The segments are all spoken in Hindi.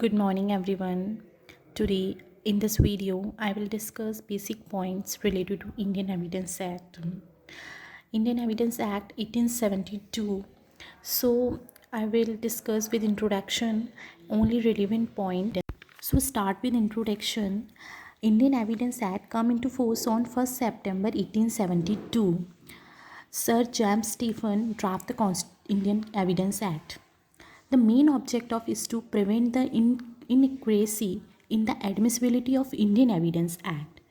Good morning, everyone. Today, in this video, I will discuss basic points related to Indian Evidence Act. Indian Evidence Act 1872. So, I will discuss with introduction only relevant point. So, start with introduction. Indian Evidence Act come into force on 1st September 1872. Sir James Stephen draft the Indian Evidence Act. The main object of is to prevent the inaccuracy in the admissibility of Indian Evidence Act.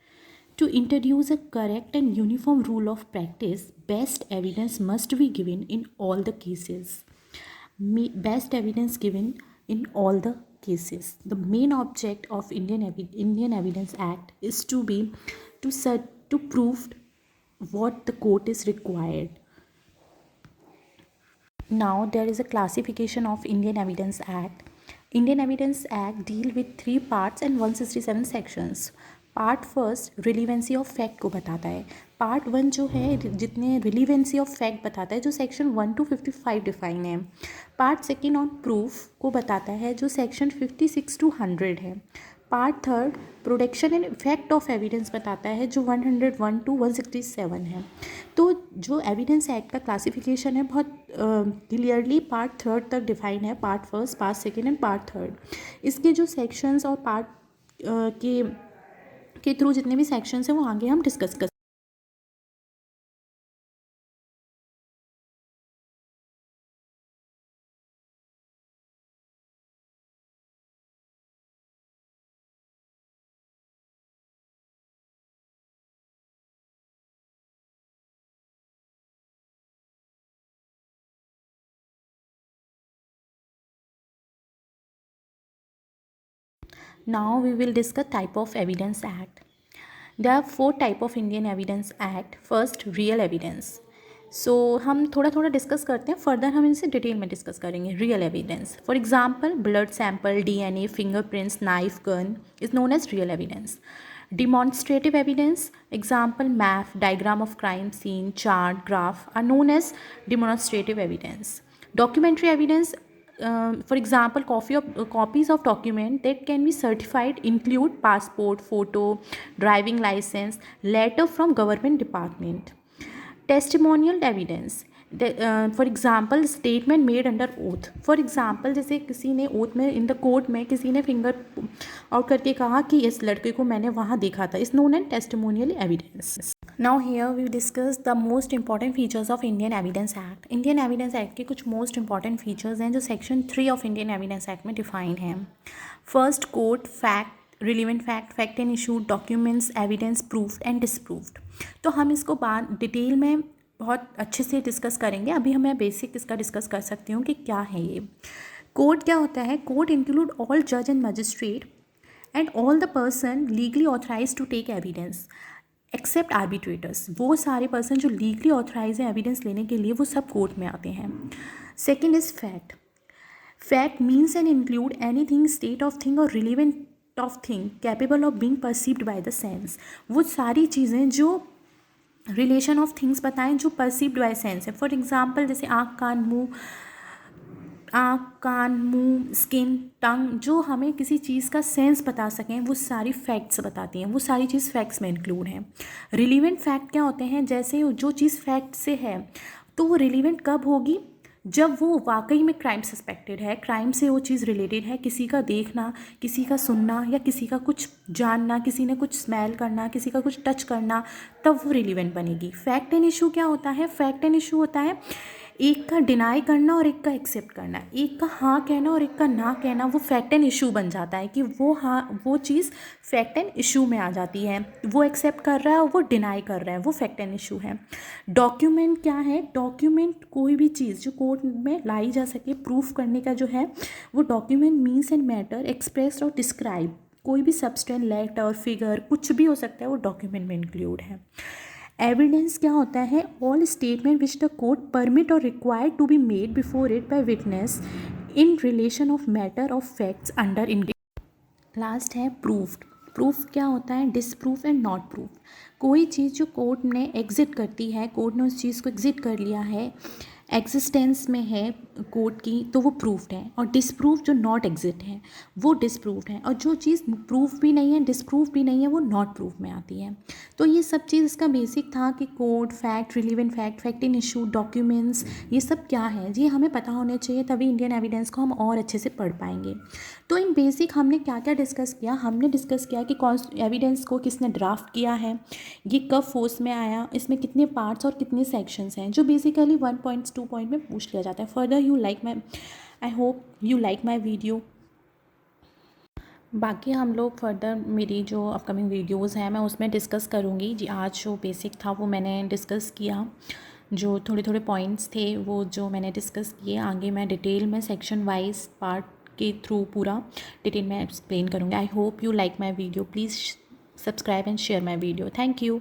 To introduce a correct and uniform rule of practice, best evidence must be given in all the cases. Best evidence given in all the cases. The main object of Indian Evidence Act is to prove what the court is required. Now there is a classification of Indian Evidence Act. Indian Evidence Act deal with 3 parts and 167 sections. Part first relevancy of fact को बताता है. पार्ट 1 जो है जितने रिलीवेंसी ऑफ फैक्ट बताता है जो सेक्शन 1 to 55 डिफाइन है. पार्ट सेकेंड ऑन प्रूफ को बताता है जो सेक्शन 56 to 100 है. Part third production and effect of evidence बताता है जो 101 to 167 है. तो जो एविडेंस एक्ट का क्लासिफिकेशन है बहुत क्लियरली पार्ट थर्ड तक डिफाइन है. Part first, part second and part third. इसके जो सेक्शंस और पार्ट के थ्रू जितने भी सेक्शंस हैं वो आगे हम डिस्कस कर. Now we will discuss type of evidence act. There are 4 type of Indian Evidence Act. First, real evidence. So हम थोड़ा थोड़ा डिस्कस करते हैं. फर्दर हम इनसे डिटेल में डिस्कस करेंगे. Real evidence, for example blood sample, DNA, fingerprints, knife, gun is known as real evidence. Demonstrative evidence, example map, diagram of crime scene, chart, graph are known as demonstrative evidence. Documentary evidence, for example copies of document that can be certified include passport, photo, driving license, letter from government department. Testimonial evidence, for example statement made under oath. For example जैसे किसी ने ओथ में इन द कोर्ट में किसी ने फिंगर आउट करके कहा कि इस लड़के को मैंने वहाँ देखा था. इस known and testimonial evidence. Now here we discuss the most important features of Indian evidence act. Indian evidence act के कुछ मोस्ट इंपॉर्टेंट फीचर्स हैं जो section 3 of Indian evidence act में डिफाइन हैं. First, court, fact, relevant fact, fact and issue, documents, evidence, proved and disproved. तो हम इसको बाद डिटेल में बहुत अच्छे से डिस्कस करेंगे. अभी मैं बेसिक इसका डिस्कस कर सकती हूँ कि क्या है ये. कोर्ट क्या होता है? कोर्ट इंक्लूड ऑल जज and magistrate and all the person legally authorise to take evidence except arbitrators. वो सारे पर्सन जो लीगली ऑथराइज हैं एविडेंस लेने के लिए वो सब कोर्ट में आते हैं. Second is fact. Fact means and include any thing, state of thing और relevant of thing capable of being perceived by the sense. वो सारी चीज़ें जो रिलेशन ऑफ थिंग्स बताएं जो परसीव्ड बाय सेंस है. फॉर एग्जाम्पल जैसे आँख, कान, मुंह, स्किन, टंग, जो हमें किसी चीज़ का सेंस बता सकें वो सारी फैक्ट्स बताती हैं. वो सारी चीज़ फैक्ट्स में इंक्लूड हैं. रिलीवेंट फैक्ट क्या होते हैं? जैसे जो चीज़ फैक्ट से है तो वो रिलीवेंट कब होगी? जब वो वाकई में क्राइम सस्पेक्टेड है, क्राइम से वो चीज़ रिलेटेड है. किसी का देखना, किसी का सुनना या किसी का कुछ जानना, किसी ने कुछ स्मेल करना, किसी का कुछ टच करना, तब वो रिलीवेंट बनेगी. फैक्ट एंड इशू क्या होता है? फैक्ट एंड इशू होता है एक का डिनाई करना और एक का एक्सेप्ट करना, एक का हाँ कहना और एक का ना कहना. वो फैक्ट एंड इशू बन जाता है कि वो चीज़ फैक्ट एंड इशू में आ जाती है. वो एक्सेप्ट कर रहा है और वो डिनाई कर रहा है, वो फैक्ट एंड इशू है. डॉक्यूमेंट क्या है? डॉक्यूमेंट कोई भी चीज़ जो कोर्ट में लाई जा सके, प्रूफ करने का जो है वो document means and matter express और डिस्क्राइब. कोई भी सब्सटेंस, लेटर, फिगर कुछ भी हो सकता है, वो डॉक्यूमेंट में इंक्लूड है. एविडेंस क्या होता है? All statement which the court permit और required to be made before it by witness in relation of matter of facts under India. Last है प्रूफ्ड. प्रूफ क्या होता है? Disproof and not proof. कोई चीज़ जो कोर्ट ने एग्जिट करती है, कोर्ट ने उस चीज़ को एग्जिट कर लिया है, एग्जिस्टेंस में है कोड की तो वो प्रूव्ड है, और डिसप्रूव जो नॉट एग्जिस्ट है वो डिसप्रूव्ड है, और जो चीज़ प्रूव भी नहीं है डिसप्रूव भी नहीं है वो नॉट प्रूव में आती है। तो ये सब चीज़ इसका बेसिक था कि code, fact, relevant fact, fact in issue, documents, ये सब क्या है ये हमें पता होने चाहिए, तभी इंडियन एविडेंस को हम और अच्छे से पढ़ पाएंगे। तो इन बेसिक हमने क्या क्या डिस्कस किया, हमने डिस्कस किया कि कौन एविडेंस को किसने ड्राफ्ट किया है, ये कब फोर्स में आया, इसमें कितने पार्ट्स और कितने सेक्शंस हैं, जो बेसिकली 1 पॉइंट्स 2 पॉइंट में पूछ लिया जाता है। Further you like my, I hope you like my video. बाकी हम लोग फर्दर मेरी जो अपकमिंग वीडियोस हैं मैं उसमें डिस्कस करूँगी जी। आज जो बेसिक था वो मैंने डिस्कस किया, जो थोड़े थोड़े पॉइंट्स थे वो जो मैंने डिस्कस किए, आगे मैं डिटेल में सेक्शन वाइज पार्ट के थ्रू पूरा डिटेल में एक्सप्लेन करूँगी। I hope you like my video, please subscribe and share my video. Thank you.